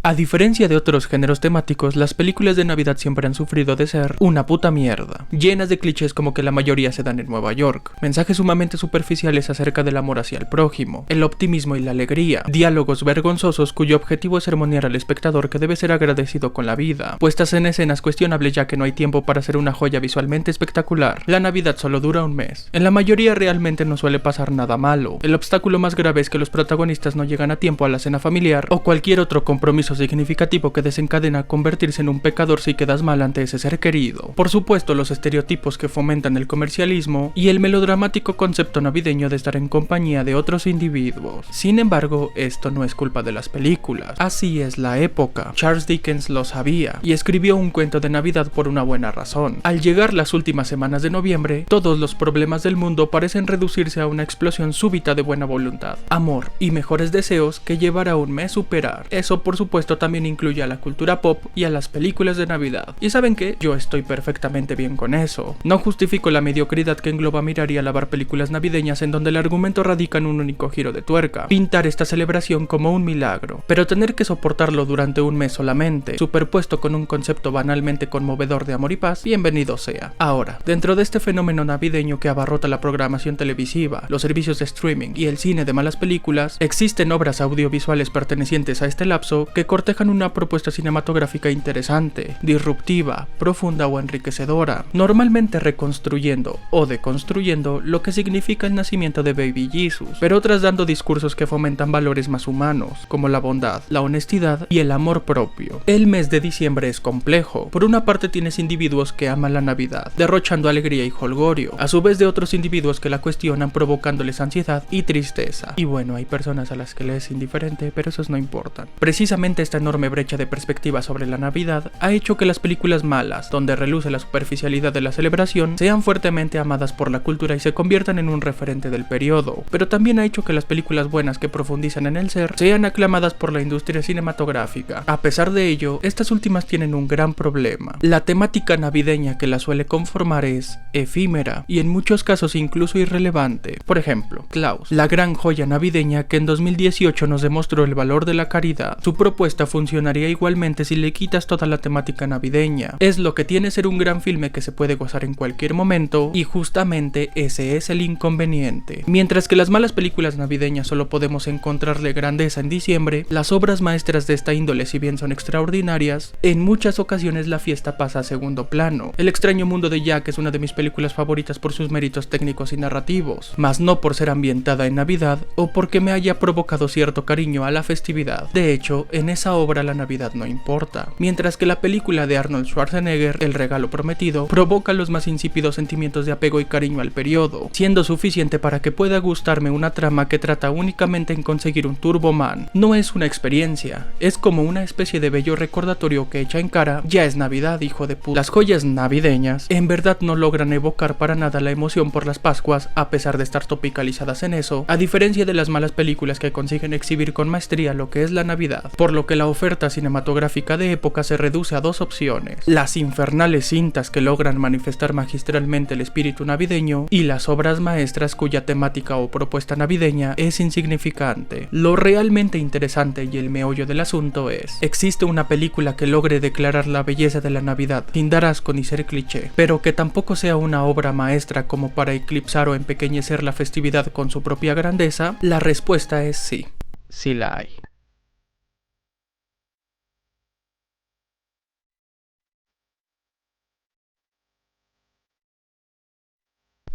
A diferencia de otros géneros temáticos, las películas de Navidad siempre han sufrido de ser una puta mierda, llenas de clichés como que la mayoría se dan en Nueva York, mensajes sumamente superficiales acerca del amor hacia el prójimo, el optimismo y la alegría, diálogos vergonzosos cuyo objetivo es sermonear al espectador que debe ser agradecido con la vida, puestas en escenas cuestionables ya que no hay tiempo para hacer una joya visualmente espectacular. La Navidad solo dura un mes. En la mayoría realmente no suele pasar nada malo. El obstáculo más grave es que los protagonistas no llegan a tiempo a la cena familiar o cualquier otro compromiso significativo que desencadena convertirse en un pecador si quedas mal ante ese ser querido. Por supuesto, los estereotipos que fomentan el comercialismo y el melodramático concepto navideño de estar en compañía de otros individuos. Sin embargo, esto no es culpa de las películas. Así es la época. Charles Dickens lo sabía y escribió un cuento de Navidad por una buena razón. Al llegar las últimas semanas de noviembre, todos los problemas del mundo parecen reducirse a una explosión súbita de buena voluntad, amor y mejores deseos que llevará un mes superar. Eso, por supuesto, también incluye a la cultura pop y a las películas de Navidad. Y ¿saben qué? Yo estoy perfectamente bien con eso. No justifico la mediocridad que engloba mirar y alabar películas navideñas en donde el argumento radica en un único giro de tuerca, pintar esta celebración como un milagro, pero tener que soportarlo durante un mes solamente, superpuesto con un concepto banalmente conmovedor de amor y paz, bienvenido sea. Ahora, dentro de este fenómeno navideño que abarrota la programación televisiva, los servicios de streaming y el cine de malas películas, existen obras audiovisuales pertenecientes a este lapso que cortejan una propuesta cinematográfica interesante, disruptiva, profunda o enriquecedora, normalmente reconstruyendo o deconstruyendo lo que significa el nacimiento de Baby Jesus, pero otras dando discursos que fomentan valores más humanos, como la bondad, la honestidad y el amor propio. El mes de diciembre es complejo. Por una parte tienes individuos que aman la Navidad, derrochando alegría y jolgorio, a su vez de otros individuos que la cuestionan provocándoles ansiedad y tristeza. Y bueno, hay personas a las que les es indiferente, pero esos no importan. Precisamente esta enorme brecha de perspectiva sobre la Navidad ha hecho que las películas malas, donde reluce la superficialidad de la celebración, sean fuertemente amadas por la cultura y se conviertan en un referente del periodo, pero también ha hecho que las películas buenas que profundizan en el ser sean aclamadas por la industria cinematográfica. A pesar de ello, estas últimas tienen un gran problema. La temática navideña que la suele conformar es efímera y en muchos casos incluso irrelevante. Por ejemplo, Klaus, la gran joya navideña que en 2018 nos demostró el valor de la caridad. Su propuesta funcionaría igualmente si le quitas toda la temática navideña. Es lo que tiene ser un gran filme que se puede gozar en cualquier momento y justamente ese es el inconveniente. Mientras que las malas películas navideñas solo podemos encontrarle grandeza en diciembre, las obras maestras de esta índole, si bien son extraordinarias, en muchas ocasiones la fiesta pasa a segundo plano. El extraño mundo de Jack es una de mis películas favoritas por sus méritos técnicos y narrativos, mas no por ser ambientada en Navidad o porque me haya provocado cierto cariño a la festividad. De hecho, en esa obra la Navidad no importa, mientras que la película de Arnold Schwarzenegger, El regalo prometido, provoca los más insípidos sentimientos de apego y cariño al periodo, siendo suficiente para que pueda gustarme una trama que trata únicamente en conseguir un Turboman. No es una experiencia, es como una especie de bello recordatorio que echa en cara: ya es Navidad, hijo de puta. Las joyas navideñas en verdad no logran evocar para nada la emoción por las Pascuas, a pesar de estar topicalizadas en eso, a diferencia de las malas películas que consiguen exhibir con maestría lo que es la Navidad, por lo que la oferta cinematográfica de época se reduce a dos opciones: las infernales cintas que logran manifestar magistralmente el espíritu navideño y las obras maestras cuya temática o propuesta navideña es insignificante. Lo realmente interesante y el meollo del asunto es: existe una película que logre declarar la belleza de la Navidad sin dar asco ni ser cliché, pero que tampoco sea una obra maestra como para eclipsar o empequeñecer la festividad con su propia grandeza? La respuesta es sí, sí la hay.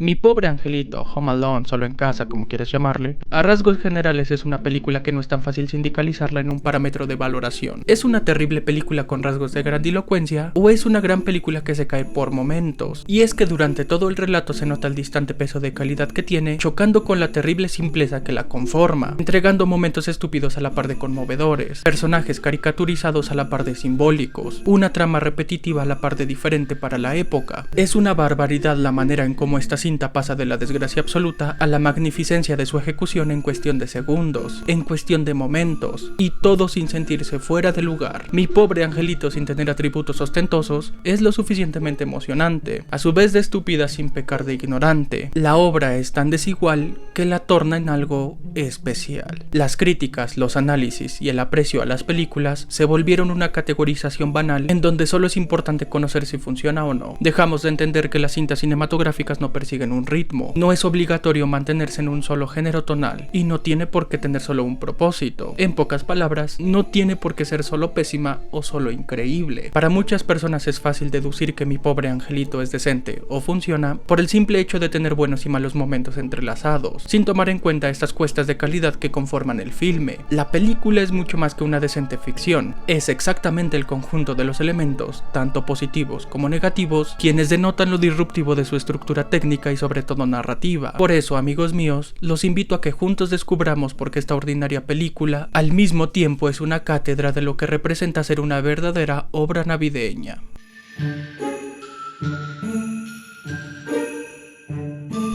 Mi pobre angelito, Home Alone, solo en casa, como quieras llamarle, a rasgos generales es una película que no es tan fácil sindicalizarla en un parámetro de valoración. ¿Es una terrible película con rasgos de grandilocuencia o es una gran película que se cae por momentos? Y es que durante todo el relato se nota el distante peso de calidad que tiene, chocando con la terrible simpleza que la conforma, entregando momentos estúpidos a la par de conmovedores, personajes caricaturizados a la par de simbólicos, una trama repetitiva a la par de diferente para la época. Es una barbaridad la manera en cómo esta cinta cinta pasa de la desgracia absoluta a la magnificencia de su ejecución en cuestión de segundos, en cuestión de momentos, y todo sin sentirse fuera de lugar. Mi pobre angelito, sin tener atributos ostentosos, es lo suficientemente emocionante, a su vez de estúpida sin pecar de ignorante. La obra es tan desigual que la torna en algo especial. Las críticas, los análisis y el aprecio a las películas se volvieron una categorización banal en donde solo es importante conocer si funciona o no. Dejamos de entender que las cintas cinematográficas no persiguen un ritmo, no es obligatorio mantenerse en un solo género tonal y no tiene por qué tener solo un propósito. En pocas palabras, no tiene por qué ser solo pésima o solo increíble. Para muchas personas es fácil deducir que Mi pobre angelito es decente o funciona por el simple hecho de tener buenos y malos momentos entrelazados, sin tomar en cuenta estas cuestas de calidad que conforman el filme. La película es mucho más que una decente ficción, es exactamente el conjunto de los elementos, tanto positivos como negativos, quienes denotan lo disruptivo de su estructura técnica y sobre todo narrativa. Por eso, amigos míos, los invito a que juntos descubramos por qué esta ordinaria película al mismo tiempo es una cátedra de lo que representa ser una verdadera obra navideña.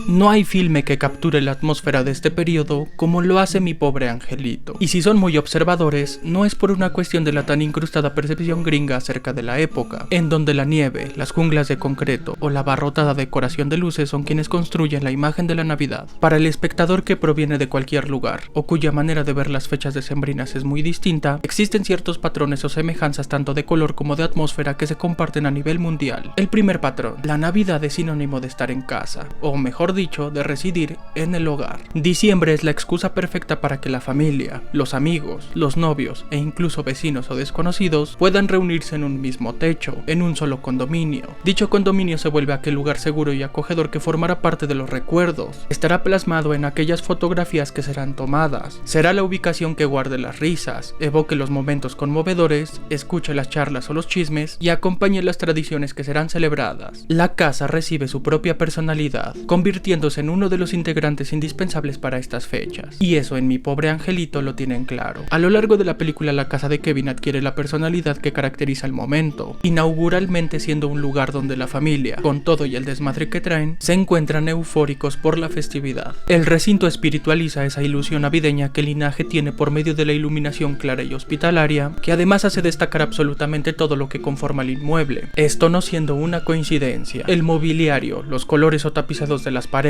No hay filme que capture la atmósfera de este periodo como lo hace Mi pobre angelito. Y si son muy observadores, no es por una cuestión de la tan incrustada percepción gringa acerca de la época, en donde la nieve, las junglas de concreto o la abarrotada decoración de luces son quienes construyen la imagen de la Navidad. Para el espectador que proviene de cualquier lugar, o cuya manera de ver las fechas decembrinas es muy distinta, existen ciertos patrones o semejanzas tanto de color como de atmósfera que se comparten a nivel mundial. El primer patrón: la Navidad es sinónimo de estar en casa, o mejor dicho, de residir en el hogar. Diciembre es la excusa perfecta para que la familia, los amigos, los novios e incluso vecinos o desconocidos puedan reunirse en un mismo techo, en un solo condominio. Dicho condominio se vuelve aquel lugar seguro y acogedor que formará parte de los recuerdos. Estará plasmado en aquellas fotografías que serán tomadas. Será la ubicación que guarde las risas, evoque los momentos conmovedores, escuche las charlas o los chismes y acompañe las tradiciones que serán celebradas. La casa recibe su propia personalidad, convirtiéndose en uno de los integrantes indispensables para estas fechas. Y eso en Mi pobre angelito lo tienen claro. A lo largo de la película, la casa de Kevin adquiere la personalidad que caracteriza el momento, inauguralmente siendo un lugar donde la familia, con todo y el desmadre que traen, se encuentran eufóricos por la festividad. El recinto espiritualiza esa ilusión navideña que el linaje tiene por medio de la iluminación clara y hospitalaria, que además hace destacar absolutamente todo lo que conforma el inmueble. Esto no siendo una coincidencia. El mobiliario, los colores o tapizados de las paredes,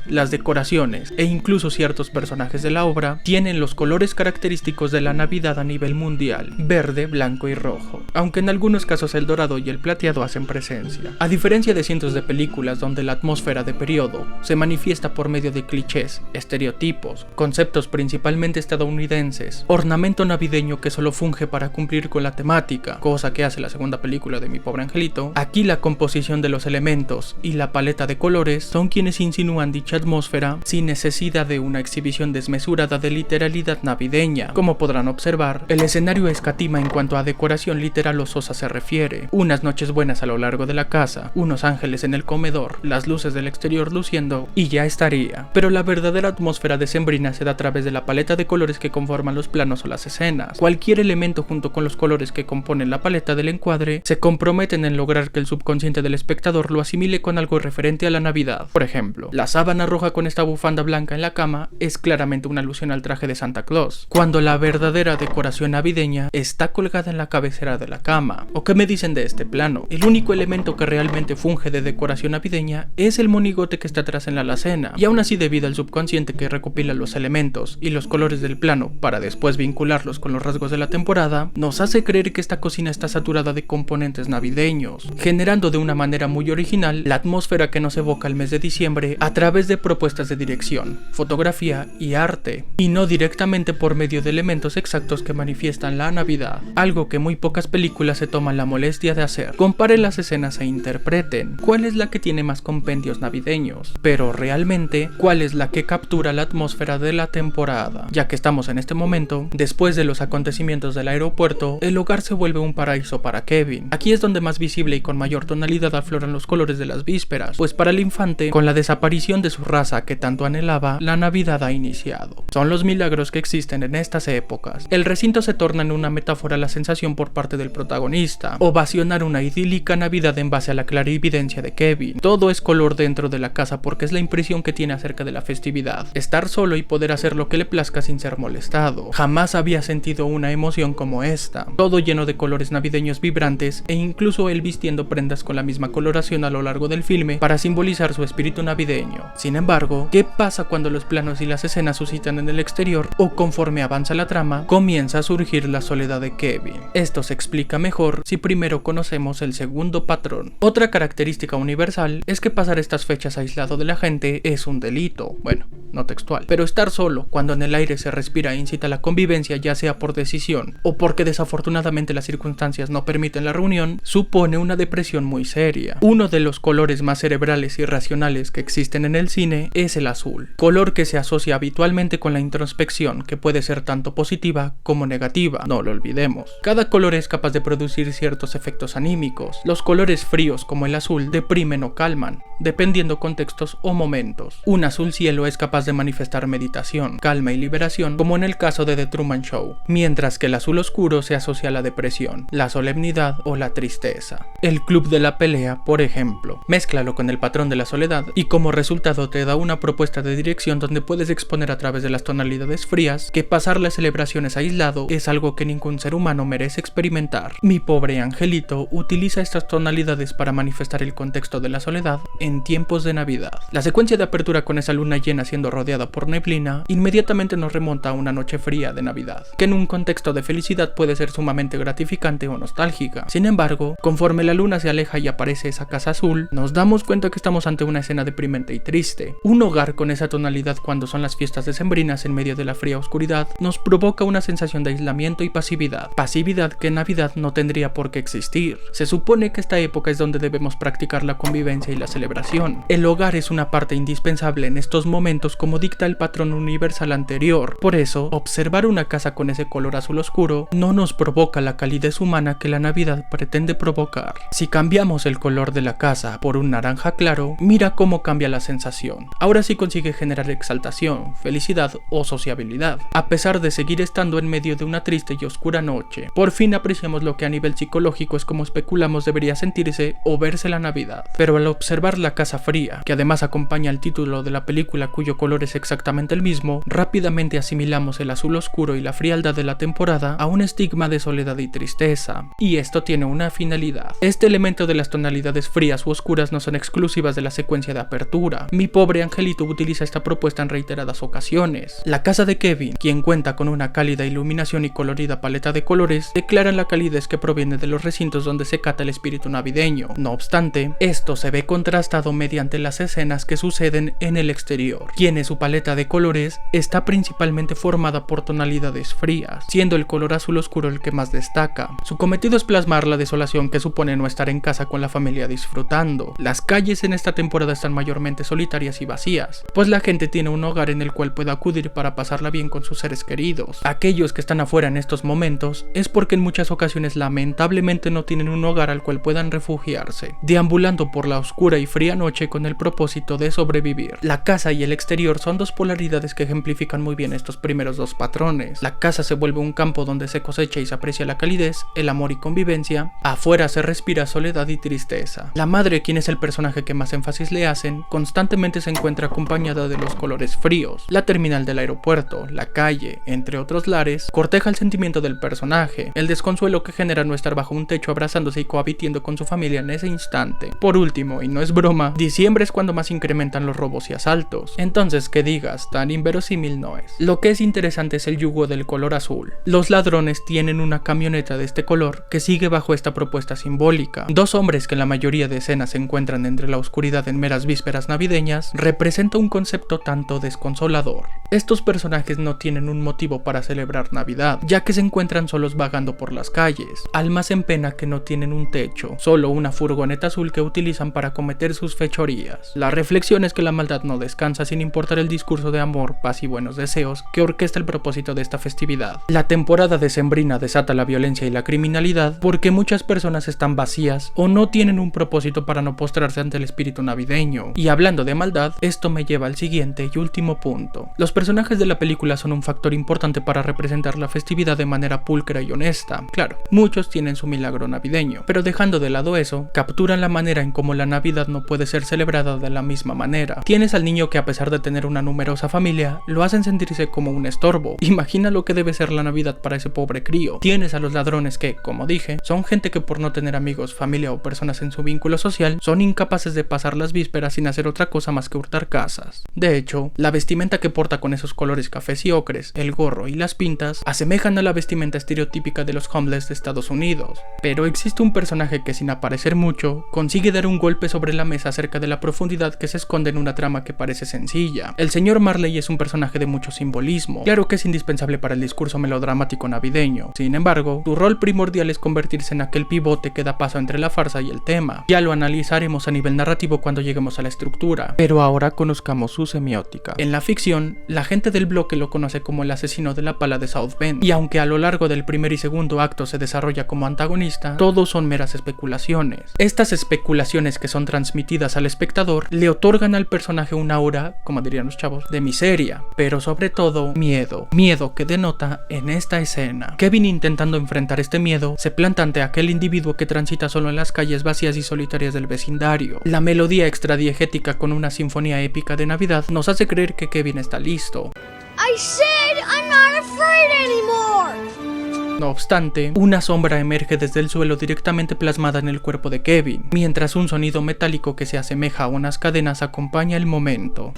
las decoraciones e incluso ciertos personajes de la obra tienen los colores característicos de la Navidad a nivel mundial: verde, blanco y rojo, aunque en algunos casos el dorado y el plateado hacen presencia. A diferencia de cientos de películas donde la atmósfera de periodo se manifiesta por medio de clichés, estereotipos, conceptos principalmente estadounidenses, ornamento navideño que solo funge para cumplir con la temática, cosa que hace la segunda película de Mi pobre angelito, aquí la composición de los elementos y la paleta de colores son quienes insinúan dicha atmósfera sin necesidad de una exhibición desmesurada de literalidad navideña. Como podrán observar, el escenario escatima en cuanto a decoración literal o sosa se refiere. Unas noches buenas a lo largo de la casa, unos ángeles en el comedor, las luces del exterior luciendo y ya estaría. Pero la verdadera atmósfera decembrina se da a través de la paleta de colores que conforman los planos o las escenas. Cualquier elemento junto con los colores que componen la paleta del encuadre se comprometen en lograr que el subconsciente del espectador lo asimile con algo referente a la Navidad. Por ejemplo, la sábana roja con esta bufanda blanca en la cama es claramente una alusión al traje de Santa Claus, cuando la verdadera decoración navideña está colgada en la cabecera de la cama. ¿O qué me dicen de este plano? El único elemento que realmente funge de decoración navideña es el monigote que está atrás en la alacena, y aún así, debido al subconsciente que recopila los elementos y los colores del plano para después vincularlos con los rasgos de la temporada, nos hace creer que esta cocina está saturada de componentes navideños, generando de una manera muy original la atmósfera que nos evoca el mes de diciembre a través de propuestas de dirección, fotografía y arte, y no directamente por medio de elementos exactos que manifiestan la Navidad, algo que muy pocas películas se toman la molestia de hacer. Comparen las escenas e interpreten cuál es la que tiene más compendios navideños, pero realmente cuál es la que captura la atmósfera de la temporada, ya que estamos en este momento, después de los acontecimientos del aeropuerto, el hogar se vuelve un paraíso para Kevin. Aquí es donde más visible y con mayor tonalidad afloran los colores de las vísperas, pues para el infante, con la desaparición aparición de su raza que tanto anhelaba, la Navidad ha iniciado. Son los milagros que existen en estas épocas. El recinto se torna en una metáfora a la sensación por parte del protagonista, ovacionar una idílica Navidad en base a la clarividencia de Kevin. Todo es color dentro de la casa porque es la impresión que tiene acerca de la festividad. Estar solo y poder hacer lo que le plazca sin ser molestado. Jamás había sentido una emoción como esta. Todo lleno de colores navideños vibrantes e incluso él vistiendo prendas con la misma coloración a lo largo del filme para simbolizar su espíritu navideño. Sin embargo, ¿qué pasa cuando los planos y las escenas suscitan en el exterior o conforme avanza la trama, comienza a surgir la soledad de Kevin? Esto se explica mejor si primero conocemos el segundo patrón. Otra característica universal es que pasar estas fechas aislado de la gente es un delito. Bueno, no textual, pero estar solo cuando en el aire se respira e incita a la convivencia, ya sea por decisión o porque desafortunadamente las circunstancias no permiten la reunión, supone una depresión muy seria. Uno de los colores más cerebrales y racionales que existen en el cine es el azul, color que se asocia habitualmente con la introspección, que puede ser tanto positiva como negativa, no lo olvidemos. Cada color es capaz de producir ciertos efectos anímicos. Los colores fríos como el azul deprimen o calman, dependiendo contextos o momentos. Un azul cielo es capaz de manifestar meditación, calma y liberación, como en el caso de The Truman Show, mientras que el azul oscuro se asocia a la depresión, la solemnidad o la tristeza. El club de la pelea, por ejemplo, mézclalo con el patrón de la soledad y como resultado te da una propuesta de dirección donde puedes exponer a través de las tonalidades frías que pasar las celebraciones aislado es algo que ningún ser humano merece experimentar. Mi pobre angelito utiliza estas tonalidades para manifestar el contexto de la soledad en tiempos de Navidad. La secuencia de apertura con esa luna llena siendo rodeada por neblina inmediatamente nos remonta a una noche fría de Navidad, que en un contexto de felicidad puede ser sumamente gratificante o nostálgica. Sin embargo, conforme la luna se aleja y aparece esa casa azul, nos damos cuenta que estamos ante una escena deprimente y triste. Un hogar con esa tonalidad cuando son las fiestas decembrinas en medio de la fría oscuridad nos provoca una sensación de aislamiento y pasividad que en Navidad no tendría por qué existir. Se supone que esta época es donde debemos practicar la convivencia y la celebración. El hogar es una parte indispensable en estos momentos como dicta el patrón universal anterior. Por eso, observar una casa con ese color azul oscuro no nos provoca la calidez humana que la Navidad pretende provocar. Si cambiamos el color de la casa por un naranja claro, mira cómo cambia la sensación. Ahora sí consigue generar exaltación, felicidad o sociabilidad, a pesar de seguir estando en medio de una triste y oscura noche. Por fin apreciamos lo que a nivel psicológico es como especulamos debería sentirse o verse la Navidad. Pero al observar la casa fría, que además acompaña el título de la película cuyo color es exactamente el mismo, rápidamente asimilamos el azul oscuro y la frialdad de la temporada a un estigma de soledad y tristeza. Y esto tiene una finalidad. Este elemento de las tonalidades frías u oscuras no son exclusivas de la secuencia de apertura. Mi pobre angelito utiliza esta propuesta en reiteradas ocasiones. La casa de Kevin, quien cuenta con una cálida iluminación y colorida paleta de colores, declaran la calidez que proviene de los recintos donde se cata el espíritu navideño. No obstante, esto se ve contrastado mediante las escenas que suceden en el exterior, quien en su paleta de colores está principalmente formada por tonalidades frías, siendo el color azul oscuro el que más destaca. Su cometido es plasmar la desolación que supone no estar en casa con la familia disfrutando. Las calles en esta temporada están mayormente solitarias y vacías, pues la gente tiene un hogar en el cual puede acudir para pasarla bien con sus seres queridos. Aquellos que están afuera en estos momentos es porque en muchas ocasiones lamentablemente no tienen un hogar al cual puedan refugiarse, deambulando por la oscura y fría noche con el propósito de sobrevivir. La casa y el exterior son dos polaridades que ejemplifican muy bien estos primeros dos patrones. La casa se vuelve un campo donde se cosecha y se aprecia la calidez, el amor y convivencia. Afuera se respira soledad y tristeza. La madre, quien es el personaje que más énfasis le hacen, constantemente se encuentra acompañada de los colores fríos. La terminal del aeropuerto, la calle, entre otros lares, corteja el sentimiento del personaje, el desconsuelo que genera no estar bajo un techo abrazándose y cohabitiendo con su familia en ese instante. Por último, y no es broma, diciembre es cuando más incrementan los robos y asaltos. Entonces, que digas, tan inverosímil no es. Lo que es interesante es el yugo del color azul. Los ladrones tienen una camioneta de este color que sigue bajo esta propuesta simbólica. Dos hombres que en la mayoría de escenas se encuentran entre la oscuridad en meras vísperas navideñas representa un concepto tanto desconsolador. Estos personajes no tienen un motivo para celebrar Navidad, ya que se encuentran solos vagando por las calles, almas en pena que no tienen un techo, solo una furgoneta azul que utilizan para cometer sus fechorías. La reflexión es que la maldad no descansa sin importar el discurso de amor, paz y buenos deseos que orquesta el propósito de esta festividad. La temporada decembrina desata la violencia y la criminalidad porque muchas personas están vacías o no tienen un propósito para no postrarse ante el espíritu navideño, y hablando de maldad, esto me lleva al siguiente y último punto. Los personajes de la película son un factor importante para representar la festividad de manera pulcra y honesta. Claro, muchos tienen su milagro navideño, pero dejando de lado eso, capturan la manera en cómo la Navidad no puede ser celebrada de la misma manera. Tienes al niño que, a pesar de tener una numerosa familia, lo hacen sentirse como un estorbo. Imagina lo que debe ser la Navidad para ese pobre crío. Tienes a los ladrones que, como dije, son gente que por no tener amigos, familia o personas en su vínculo social, son incapaces de pasar las vísperas sin hacer otra cosa más que hurtar casas. De hecho, la vestimenta que porta con esos colores cafés y ocres, el gorro y las pintas, asemejan a la vestimenta estereotípica de los homeless de Estados Unidos. Pero existe un personaje que, sin aparecer mucho, consigue dar un golpe sobre la mesa acerca de la profundidad que se esconde en una trama que parece sencilla. El señor Marley es un personaje de mucho simbolismo. Claro que es indispensable para el discurso melodramático navideño. Sin embargo, su rol primordial es convertirse en aquel pivote que da paso entre la farsa y el tema. Ya lo analizaremos a nivel narrativo cuando lleguemos a la estructura, pero ahora conozcamos su semiótica. En la ficción, la gente del bloque lo conoce como el asesino de la pala de South Bend, y aunque a lo largo del primer y segundo acto se desarrolla como antagonista, todos son meras especulaciones. Estas especulaciones que son transmitidas al espectador le otorgan al personaje una aura, como dirían los chavos, de miseria, pero sobre todo miedo. Miedo que denota en esta escena. Kevin, intentando enfrentar este miedo, se planta ante aquel individuo que transita solo en las calles vacías y solitarias del vecindario. La melodía extradiegética con una sinfonía épica de Navidad nos hace creer que Kevin está listo. I said I'm not afraid anymore. No obstante, una sombra emerge desde el suelo directamente plasmada en el cuerpo de Kevin, mientras un sonido metálico que se asemeja a unas cadenas acompaña el momento.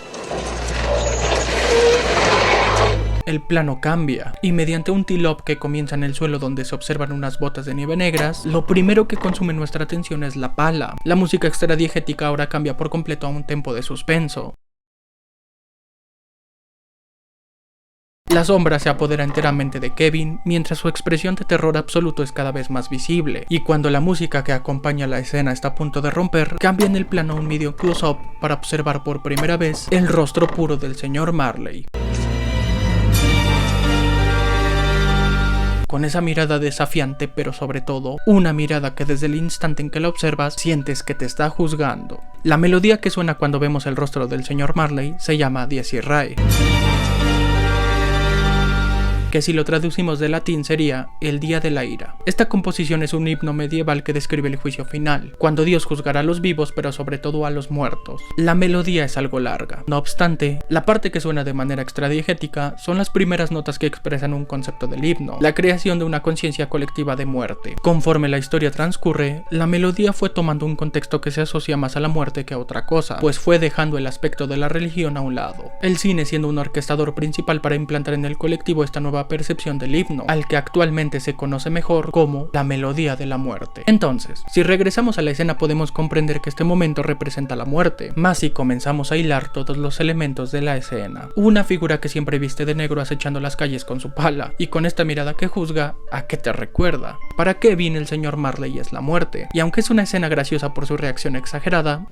El plano cambia, y mediante un till-up que comienza en el suelo donde se observan unas botas de nieve negras, lo primero que consume nuestra atención es la pala. La música extradiegética ahora cambia por completo a un tempo de suspenso. La sombra se apodera enteramente de Kevin, mientras su expresión de terror absoluto es cada vez más visible, y cuando la música que acompaña la escena está a punto de romper, cambia en el plano a un medio close-up para observar por primera vez el rostro puro del señor Marley. Con esa mirada desafiante, pero sobre todo, una mirada que desde el instante en que la observas, sientes que te está juzgando. La melodía que suena cuando vemos el rostro del señor Marley se llama Dies Irae, que si lo traducimos del latín sería el día de la ira. Esta composición es un himno medieval que describe el juicio final, cuando Dios juzgará a los vivos pero sobre todo a los muertos. La melodía es algo larga. No obstante, la parte que suena de manera extradiegética son las primeras notas que expresan un concepto del himno, la creación de una conciencia colectiva de muerte. Conforme la historia transcurre, la melodía fue tomando un contexto que se asocia más a la muerte que a otra cosa, pues fue dejando el aspecto de la religión a un lado. El cine siendo un orquestador principal para implantar en el colectivo esta nueva percepción del himno, al que actualmente se conoce mejor como la melodía de la muerte. Entonces, si regresamos a la escena podemos comprender que este momento representa la muerte, más si comenzamos a hilar todos los elementos de la escena. Una figura que siempre viste de negro acechando las calles con su pala, y con esta mirada que juzga, ¿a qué te recuerda? Para Kevin, el señor Marley es la muerte, y aunque es una escena graciosa por su reacción exagerada,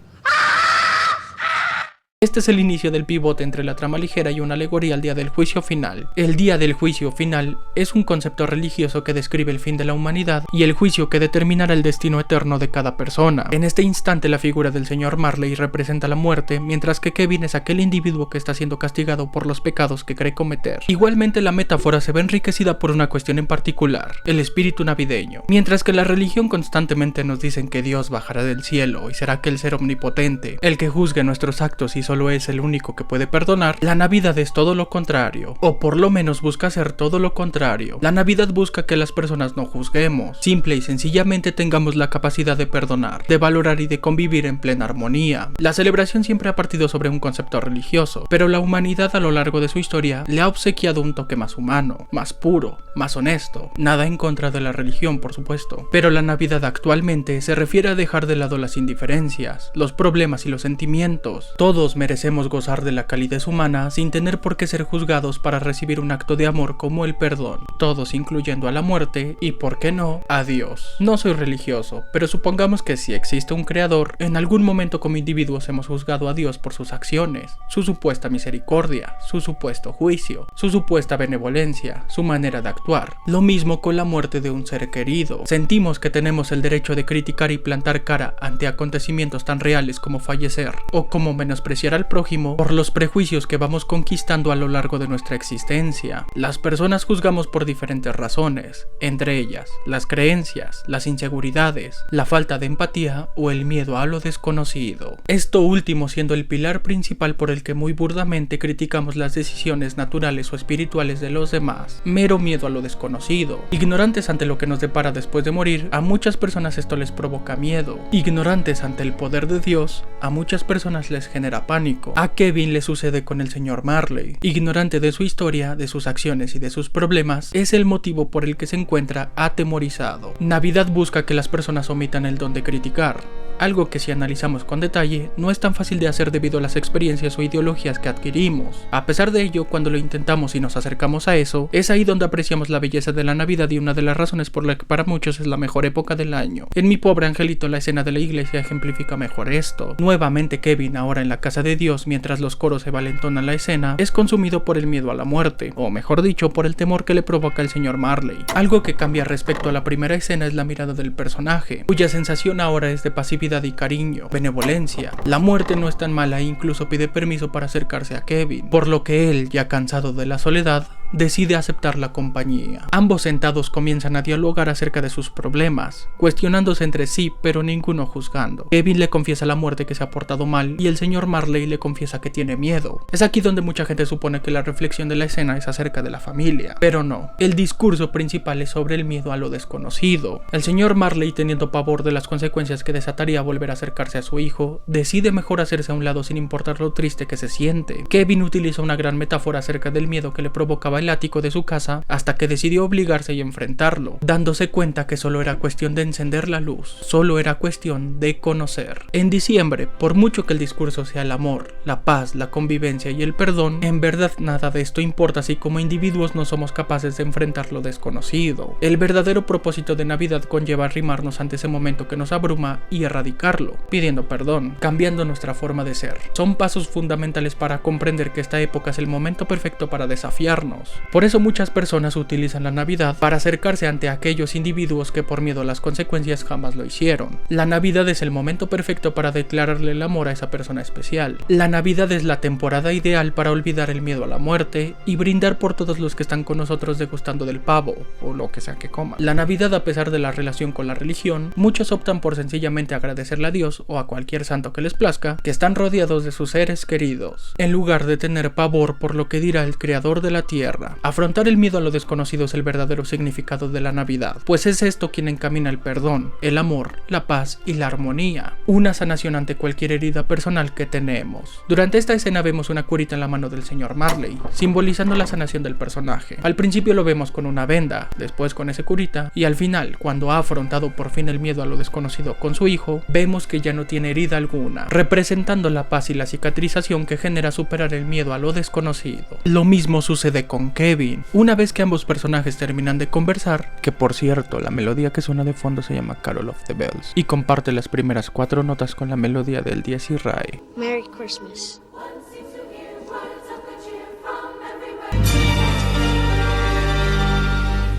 este es el inicio del pivote entre la trama ligera y una alegoría al día del juicio final. El día del juicio final es un concepto religioso que describe el fin de la humanidad y el juicio que determinará el destino eterno de cada persona. En este instante la figura del señor Marley representa la muerte, mientras que Kevin es aquel individuo que está siendo castigado por los pecados que cree cometer. Igualmente la metáfora se ve enriquecida por una cuestión en particular, el espíritu navideño. Mientras que la religión constantemente nos dicen que Dios bajará del cielo y será aquel ser omnipotente, el que juzgue nuestros actos y solo es el único que puede perdonar, la Navidad es todo lo contrario, o por lo menos busca ser todo lo contrario. La Navidad busca que las personas no juzguemos, simple y sencillamente tengamos la capacidad de perdonar, de valorar y de convivir en plena armonía. La celebración siempre ha partido sobre un concepto religioso, pero la humanidad a lo largo de su historia le ha obsequiado un toque más humano, más puro, más honesto. Nada en contra de la religión, por supuesto, pero la Navidad actualmente se refiere a dejar de lado las indiferencias, los problemas y los sentimientos. Todos merecemos gozar de la calidez humana sin tener por qué ser juzgados para recibir un acto de amor como el perdón, todos incluyendo a la muerte y, por qué no, a Dios. No soy religioso, pero supongamos que si existe un creador, en algún momento como individuos hemos juzgado a Dios por sus acciones, su supuesta misericordia, su supuesto juicio, su supuesta benevolencia, su manera de actuar. Lo mismo con la muerte de un ser querido. Sentimos que tenemos el derecho de criticar y plantar cara ante acontecimientos tan reales como fallecer, o como menospreciar al prójimo por los prejuicios que vamos conquistando a lo largo de nuestra existencia. Las personas juzgamos por diferentes razones, entre ellas las creencias, las inseguridades, la falta de empatía o el miedo a lo desconocido. Esto último siendo el pilar principal por el que muy burdamente criticamos las decisiones naturales o espirituales de los demás. Mero miedo a lo desconocido. Ignorantes ante lo que nos depara después de morir, a muchas personas esto les provoca miedo. Ignorantes ante el poder de Dios, a muchas personas les genera pánico. A Kevin le sucede con el señor Marley. Ignorante de su historia, de sus acciones y de sus problemas, es el motivo por el que se encuentra atemorizado. Navidad busca que las personas omitan el don de criticar, algo que si analizamos con detalle no es tan fácil de hacer debido a las experiencias o ideologías que adquirimos. A pesar de ello, cuando lo intentamos y nos acercamos a eso, es ahí donde apreciamos la belleza de la Navidad y una de las razones por la que para muchos es la mejor época del año. En Mi Pobre Angelito, la escena de la iglesia ejemplifica mejor esto. Nuevamente Kevin, ahora en la casa de Dios, mientras los coros se valentonan la escena, es consumido por el miedo a la muerte, o mejor dicho, por el temor que le provoca el señor Marley. Algo que cambia respecto a la primera escena es la mirada del personaje, cuya sensación ahora es de pasividad y cariño, benevolencia. La muerte no es tan mala e incluso pide permiso para acercarse a Kevin, por lo que él, ya cansado de la soledad, decide aceptar la compañía. Ambos sentados comienzan a dialogar acerca de sus problemas, cuestionándose entre sí, pero ninguno juzgando. Kevin le confiesa a la muerte que se ha portado mal y el señor Marley le confiesa que tiene miedo. Es aquí donde mucha gente supone que la reflexión de la escena es acerca de la familia, pero no. El discurso principal es sobre el miedo a lo desconocido. El señor Marley, teniendo pavor de las consecuencias que desataría volver a acercarse a su hijo, decide mejor hacerse a un lado sin importar lo triste que se siente. Kevin utiliza una gran metáfora acerca del miedo que le provocaba el ático de su casa hasta que decidió obligarse y enfrentarlo, dándose cuenta que solo era cuestión de encender la luz, solo era cuestión de conocer. En diciembre, por mucho que el discurso sea el amor, la paz, la convivencia y el perdón, en verdad nada de esto importa si como individuos no somos capaces de enfrentar lo desconocido. El verdadero propósito de Navidad conlleva arrimarnos ante ese momento que nos abruma y erradicarlo, pidiendo perdón, cambiando nuestra forma de ser. Son pasos fundamentales para comprender que esta época es el momento perfecto para desafiarnos. Por eso muchas personas utilizan la Navidad para acercarse ante aquellos individuos que por miedo a las consecuencias jamás lo hicieron. La Navidad es el momento perfecto para declararle el amor a esa persona especial. La Navidad es la temporada ideal para olvidar el miedo a la muerte y brindar por todos los que están con nosotros degustando del pavo o lo que sea que coman. La Navidad, a pesar de la relación con la religión, muchos optan por sencillamente agradecerle a Dios o a cualquier santo que les plazca que están rodeados de sus seres queridos, en lugar de tener pavor por lo que dirá el creador de la tierra. Afrontar el miedo a lo desconocido es el verdadero significado de la Navidad, pues es esto quien encamina el perdón, el amor, la paz y la armonía, una sanación ante cualquier herida personal que tenemos. Durante esta escena vemos una curita en la mano del señor Marley, simbolizando la sanación del personaje. Al principio lo vemos con una venda, después con ese curita, y al final, cuando ha afrontado por fin el miedo a lo desconocido con su hijo, vemos que ya no tiene herida alguna, representando la paz y la cicatrización que genera superar el miedo a lo desconocido. Lo mismo sucede con Kevin. Una vez que ambos personajes terminan de conversar, que por cierto la melodía que suena de fondo se llama Carol of the Bells y comparte las primeras 4 notas con la melodía del Dies Irae. Merry Christmas.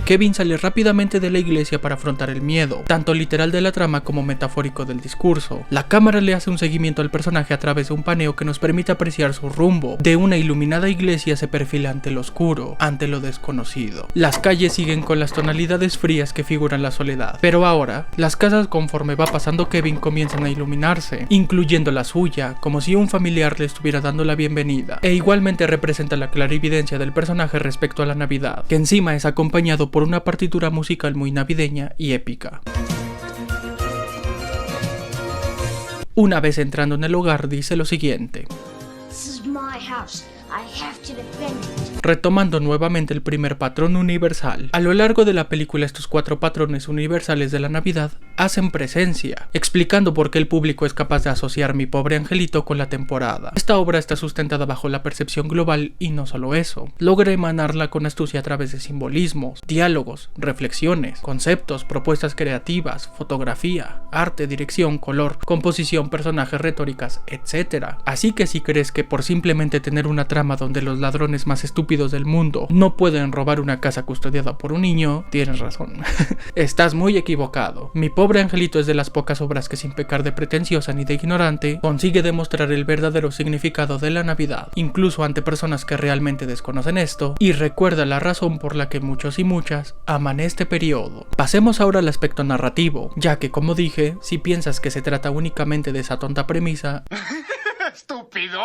Kevin sale rápidamente de la iglesia para afrontar el miedo, tanto literal de la trama como metafórico del discurso. La cámara le hace un seguimiento al personaje a través de un paneo que nos permite apreciar su rumbo. De una iluminada iglesia se perfila ante lo oscuro, ante lo desconocido. Las calles siguen con las tonalidades frías que figuran la soledad, pero ahora, las casas conforme va pasando Kevin comienzan a iluminarse, incluyendo la suya, como si un familiar le estuviera dando la bienvenida, e igualmente representa la clarividencia del personaje respecto a la Navidad, que encima es acompañado por una partitura musical muy navideña y épica. Una vez entrando en el hogar dice lo siguiente: This is my house. I have to defend it. Retomando nuevamente el primer patrón universal. A lo largo de la película estos 4 patrones universales de la Navidad hacen presencia, explicando por qué el público es capaz de asociar Mi pobre angelito con la temporada. Esta obra está sustentada bajo la percepción global y no solo eso, logra emanarla con astucia a través de simbolismos, diálogos, reflexiones, conceptos, propuestas creativas, fotografía, arte, dirección, color, composición, personajes, retóricas, etc. Así que si crees que por simplemente tener una trama donde los ladrones más estúpidos del mundo no pueden robar una casa custodiada por un niño, tienes razón. Estás muy equivocado. Mi pobre angelito es de las pocas obras que sin pecar de pretenciosa ni de ignorante, consigue demostrar el verdadero significado de la Navidad, incluso ante personas que realmente desconocen esto, y recuerda la razón por la que muchos y muchas aman este periodo. Pasemos ahora al aspecto narrativo, ya que como dije, si piensas que se trata únicamente de esa tonta premisa... ¡Estúpido!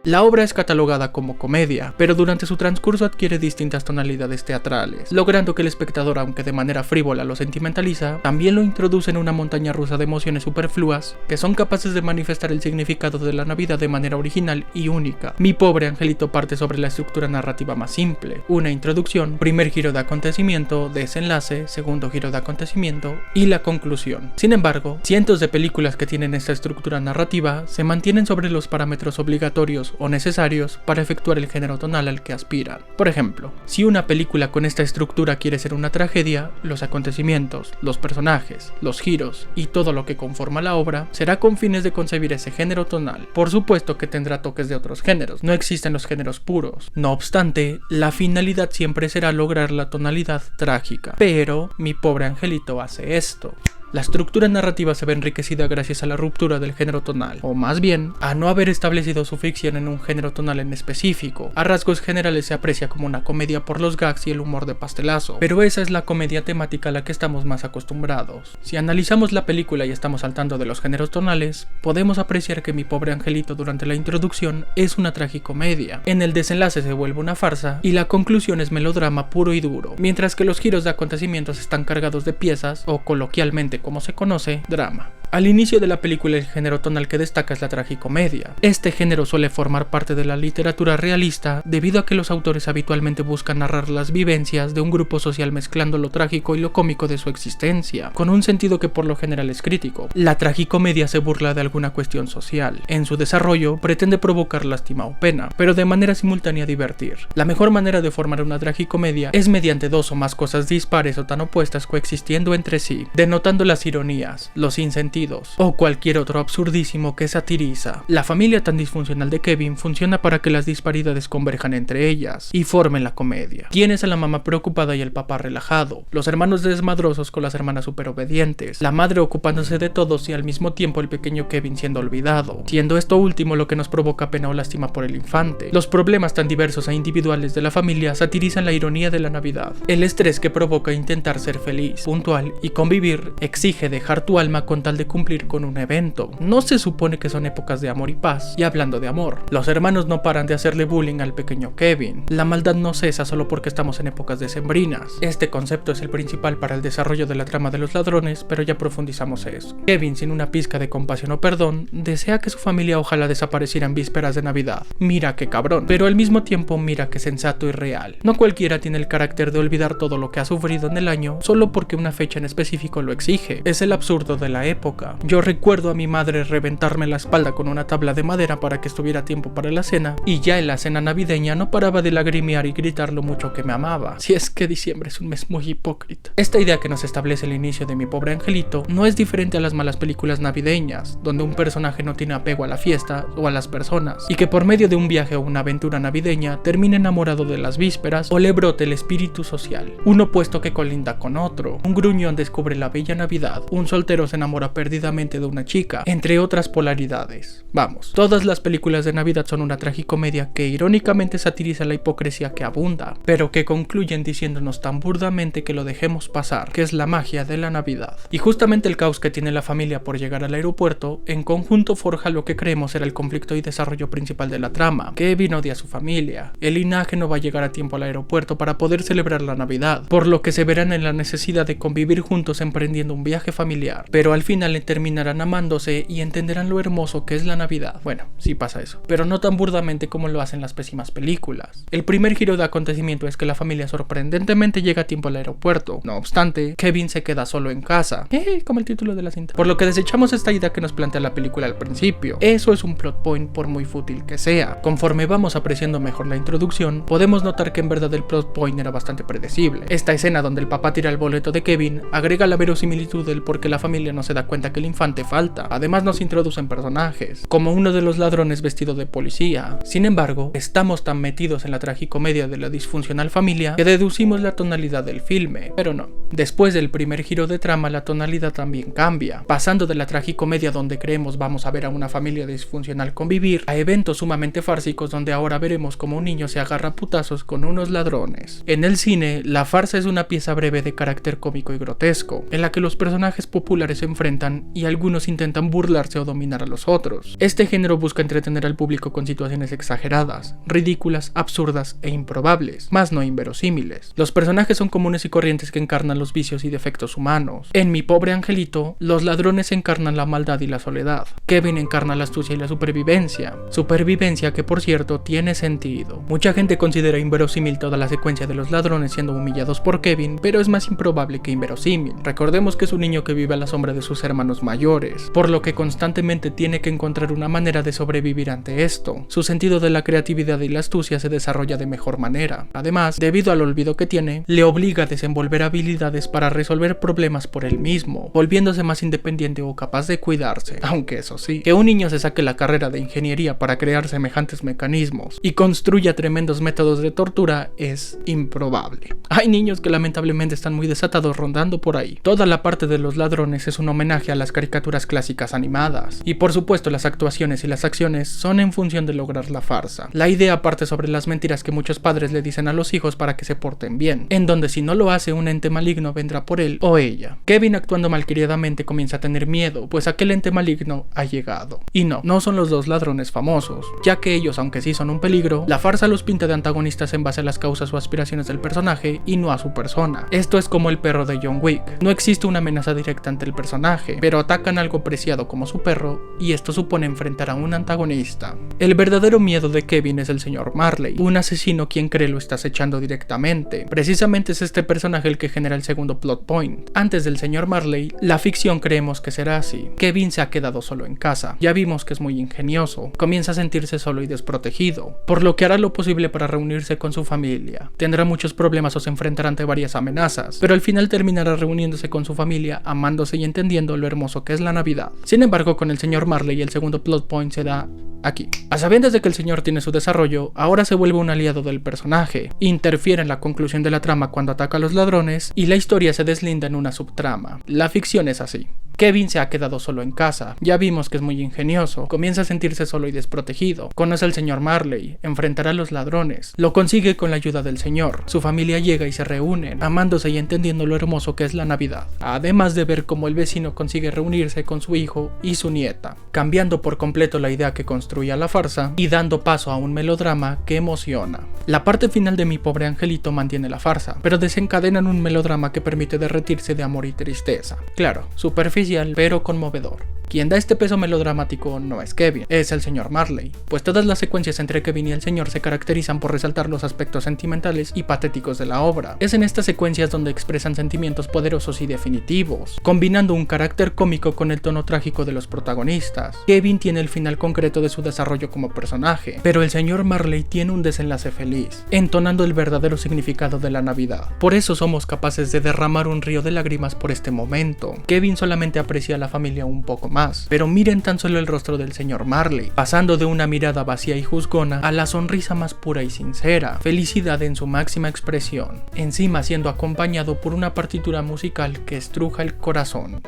La obra es catalogada como comedia, pero durante su transcurso adquiere distintas tonalidades teatrales, logrando que el espectador, aunque de manera frívola lo sentimentaliza, también lo introduce en una montaña rusa de emociones superfluas que son capaces de manifestar el significado de la Navidad de manera original y única. Mi pobre angelito parte sobre la estructura narrativa más simple: una introducción, primer giro de acontecimiento, desenlace, segundo giro de acontecimiento y la conclusión. Sin embargo, cientos de películas que tienen esta estructura narrativa se mantienen sobre los parámetros obligatorios o necesarios para efectuar el género tonal al que aspiran. Por ejemplo, si una película con esta estructura quiere ser una tragedia, los acontecimientos, los personajes, los giros y todo lo que conforma la obra será con fines de concebir ese género tonal. Por supuesto que tendrá toques de otros géneros, no existen los géneros puros. No obstante, la finalidad siempre será lograr la tonalidad trágica. Pero Mi pobre angelito hace esto. La estructura narrativa se ve enriquecida gracias a la ruptura del género tonal, o más bien, a no haber establecido su ficción en un género tonal en específico. A rasgos generales se aprecia como una comedia por los gags y el humor de pastelazo, pero esa es la comedia temática a la que estamos más acostumbrados. Si analizamos la película y estamos saltando de los géneros tonales, podemos apreciar que Mi pobre angelito durante la introducción es una tragicomedia, en el desenlace se vuelve una farsa y la conclusión es melodrama puro y duro, mientras que los giros de acontecimientos están cargados de piezas, o coloquialmente como se conoce, drama. Al inicio de la película el género tonal que destaca es la tragicomedia. Este género suele formar parte de la literatura realista debido a que los autores habitualmente buscan narrar las vivencias de un grupo social mezclando lo trágico y lo cómico de su existencia, con un sentido que por lo general es crítico. La tragicomedia se burla de alguna cuestión social. En su desarrollo pretende provocar lástima o pena, pero de manera simultánea divertir. La mejor manera de formar una tragicomedia es mediante dos o más cosas dispares o tan opuestas coexistiendo entre sí, denotando las ironías, los sinsentidos o cualquier otro absurdísimo que satiriza. La familia tan disfuncional de Kevin funciona para que las disparidades converjan entre ellas y formen la comedia. Tienes a la mamá preocupada y el papá relajado, los hermanos desmadrosos con las hermanas superobedientes, la madre ocupándose de todos y al mismo tiempo el pequeño Kevin siendo olvidado, siendo esto último lo que nos provoca pena o lástima por el infante. Los problemas tan diversos e individuales de la familia satirizan la ironía de la Navidad. El estrés que provoca intentar ser feliz, puntual y convivir exige dejar tu alma con tal de cumplir con un evento. No se supone que son épocas de amor y paz. Y hablando de amor, los hermanos no paran de hacerle bullying al pequeño Kevin. La maldad no cesa solo porque estamos en épocas decembrinas. Este concepto es el principal para el desarrollo de la trama de los ladrones, pero ya profundizamos eso. Kevin, sin una pizca de compasión o perdón, desea que su familia ojalá desapareciera en vísperas de Navidad. Mira qué cabrón, pero al mismo tiempo mira qué sensato y real. No cualquiera tiene el carácter de olvidar todo lo que ha sufrido en el año solo porque una fecha en específico lo exige. Es el absurdo de la época. Yo recuerdo a mi madre reventarme la espalda con una tabla de madera para que estuviera a tiempo para la cena, y ya en la cena navideña no paraba de lagrimear y gritar lo mucho que me amaba. Si es que diciembre es un mes muy hipócrita. Esta idea que nos establece el inicio de Mi pobre angelito no es diferente a las malas películas navideñas, donde un personaje no tiene apego a la fiesta o a las personas, y que por medio de un viaje o una aventura navideña termine enamorado de las vísperas o le brote el espíritu social. Un opuesto que colinda con otro. Un gruñón descubre la bella Navidad, un soltero se enamora perdidamente de una chica, entre otras polaridades. Vamos, todas las películas de Navidad son una tragicomedia que irónicamente satiriza la hipocresía que abunda, pero que concluyen diciéndonos tan burdamente que lo dejemos pasar, que es la magia de la Navidad. Y justamente el caos que tiene la familia por llegar al aeropuerto, en conjunto forja lo que creemos era el conflicto y desarrollo principal de la trama. Kevin odia a su familia, el linaje no va a llegar a tiempo al aeropuerto para poder celebrar la Navidad, por lo que se verán en la necesidad de convivir juntos emprendiendo un viaje familiar, pero al final terminarán amándose y entenderán lo hermoso que es la Navidad. Bueno, sí pasa eso, pero no tan burdamente como lo hacen las pésimas películas. El primer giro de acontecimiento es que la familia sorprendentemente llega a tiempo al aeropuerto. No obstante, Kevin se queda solo en casa, como el título de la cinta, por lo que desechamos esta idea que nos plantea la película al principio. Eso es un plot point por muy fútil que sea. Conforme vamos apreciando mejor la introducción, podemos notar que en verdad el plot point era bastante predecible. Esta escena donde el papá tira el boleto de Kevin agrega la verosimilitud del por qué la familia no se da cuenta que el infante falta. Además nos introducen personajes, como uno de los ladrones vestido de policía. Sin embargo, estamos tan metidos en la tragicomedia de la disfuncional familia que deducimos la tonalidad del filme, pero no. Después del primer giro de trama, la tonalidad también cambia, pasando de la tragicomedia donde creemos vamos a ver a una familia disfuncional convivir, a eventos sumamente fársicos donde ahora veremos como un niño se agarra a putazos con unos ladrones. En el cine, la farsa es una pieza breve de carácter cómico y grotesco, en la que los personajes populares se enfrentan y algunos intentan burlarse o dominar a los otros. Este género busca entretener al público con situaciones exageradas, ridículas, absurdas e improbables, más no inverosímiles. Los personajes son comunes y corrientes que encarnan los vicios y defectos humanos. En Mi pobre angelito, los ladrones encarnan la maldad y la soledad. Kevin encarna la astucia y la supervivencia. Supervivencia que, por cierto, tiene sentido. Mucha gente considera inverosímil toda la secuencia de los ladrones siendo humillados por Kevin, pero es más improbable que inverosímil. Recordemos que es un niño que vive a la sombra de sus hermanos mayores, por lo que constantemente tiene que encontrar una manera de sobrevivir ante esto. Su sentido de la creatividad y la astucia se desarrolla de mejor manera. Además, debido al olvido que tiene, le obliga a desenvolver habilidades para resolver problemas por él mismo, volviéndose más independiente o capaz de cuidarse. Aunque eso sí, que un niño se saque la carrera de ingeniería para crear semejantes mecanismos y construya tremendos métodos de tortura es improbable. Hay niños que lamentablemente están muy desatados rondando por ahí. Toda la parte de los ladrones es un homenaje a las caricaturas clásicas animadas, y por supuesto las actuaciones y las acciones son en función de lograr la farsa. La idea parte sobre las mentiras que muchos padres le dicen a los hijos para que se porten bien, en donde si no lo hace un ente maligno vendrá por él o ella. Kevin, actuando malcriadamente, comienza a tener miedo, pues aquel ente maligno ha llegado. Y no son los dos ladrones famosos, ya que ellos, aunque sí son un peligro, la farsa los pinta de antagonistas en base a las causas o aspiraciones del personaje y no a su persona. Esto es como el perro de John Wick. No existe una amenaza directa ante el personaje, pero atacan algo preciado como su perro, y esto supone enfrentar a un antagonista. El verdadero miedo de Kevin es el señor Marley, un asesino quien cree lo está acechando directamente. Precisamente es este personaje el que genera el segundo plot point. Antes del señor Marley, la ficción creemos que será así. Kevin se ha quedado solo en casa. Ya vimos que es muy ingenioso. Comienza a sentirse solo y desprotegido, por lo que hará lo posible para reunirse con su familia. Tendrá muchos problemas o se enfrentará ante varias amenazas, pero al final terminará reuniéndose con su familia, amándose y entendiendo lo hermoso que es la Navidad. Sin embargo, con el señor Marley el segundo plot point se da aquí. A sabiendas de que el señor tiene su desarrollo, ahora se vuelve un aliado del personaje, interfiere en la conclusión de la trama cuando ataca a los ladrones y la historia se deslinda en una subtrama. La ficción es así. Kevin se ha quedado solo en casa, ya vimos que es muy ingenioso, comienza a sentirse solo y desprotegido, conoce al señor Marley, enfrentará a los ladrones, lo consigue con la ayuda del señor, su familia llega y se reúnen, amándose y entendiendo lo hermoso que es la Navidad, además de ver cómo el vecino consigue reunirse con su hijo y su nieta, cambiando por completo la idea que construía la farsa y dando paso a un melodrama que emociona. La parte final de Mi pobre angelito mantiene la farsa, pero desencadena en un melodrama que permite derretirse de amor y tristeza. Claro, superficial pero conmovedor. Quien da este peso melodramático no es Kevin, es el señor Marley, pues todas las secuencias entre Kevin y el señor se caracterizan por resaltar los aspectos sentimentales y patéticos de la obra. Es en estas secuencias donde expresan sentimientos poderosos y definitivos, combinando un carácter cómico con el tono trágico de los protagonistas. Kevin tiene el final concreto de su desarrollo como personaje, pero el señor Marley tiene un desenlace feliz, entonando el verdadero significado de la Navidad. Por eso somos capaces de derramar un río de lágrimas por este momento. Kevin solamente aprecia a la familia un poco más, pero miren tan solo el rostro del señor Marley, pasando de una mirada vacía y juzgona a la sonrisa más pura y sincera, felicidad en su máxima expresión, encima siendo acompañado por una partitura musical que estruja el corazón.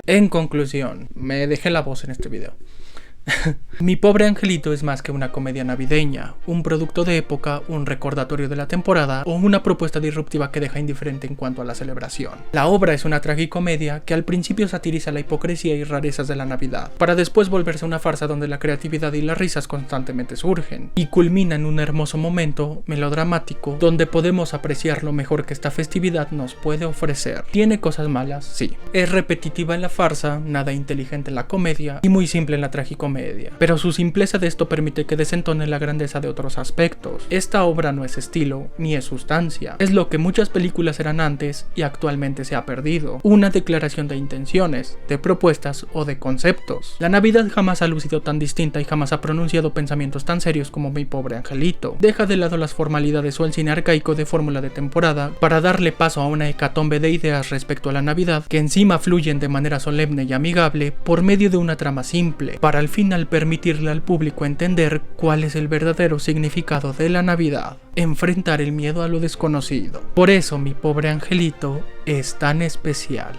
En conclusión, me dejé la voz en este video. Mi pobre angelito es más que una comedia navideña, un producto de época, un recordatorio de la temporada o una propuesta disruptiva que deja indiferente en cuanto a la celebración. La obra es una tragicomedia que al principio satiriza la hipocresía y rarezas de la Navidad, para después volverse una farsa donde la creatividad y las risas constantemente surgen, y culmina en un hermoso momento melodramático donde podemos apreciar lo mejor que esta festividad nos puede ofrecer. ¿Tiene cosas malas? Sí. Es repetitiva en la farsa, nada inteligente en la comedia y muy simple en la tragicomedia. Pero su simpleza de esto permite que desentone la grandeza de otros aspectos. Esta obra no es estilo, ni es sustancia. Es lo que muchas películas eran antes y actualmente se ha perdido. Una declaración de intenciones, de propuestas o de conceptos. La Navidad jamás ha lucido tan distinta y jamás ha pronunciado pensamientos tan serios como Mi pobre angelito. Deja de lado las formalidades o el cine arcaico de fórmula de temporada para darle paso a una hecatombe de ideas respecto a la Navidad que encima fluyen de manera solemne y amigable por medio de una trama simple, para al final permitirle al público entender cuál es el verdadero significado de la Navidad, enfrentar el miedo a lo desconocido. Por eso Mi pobre angelito es tan especial.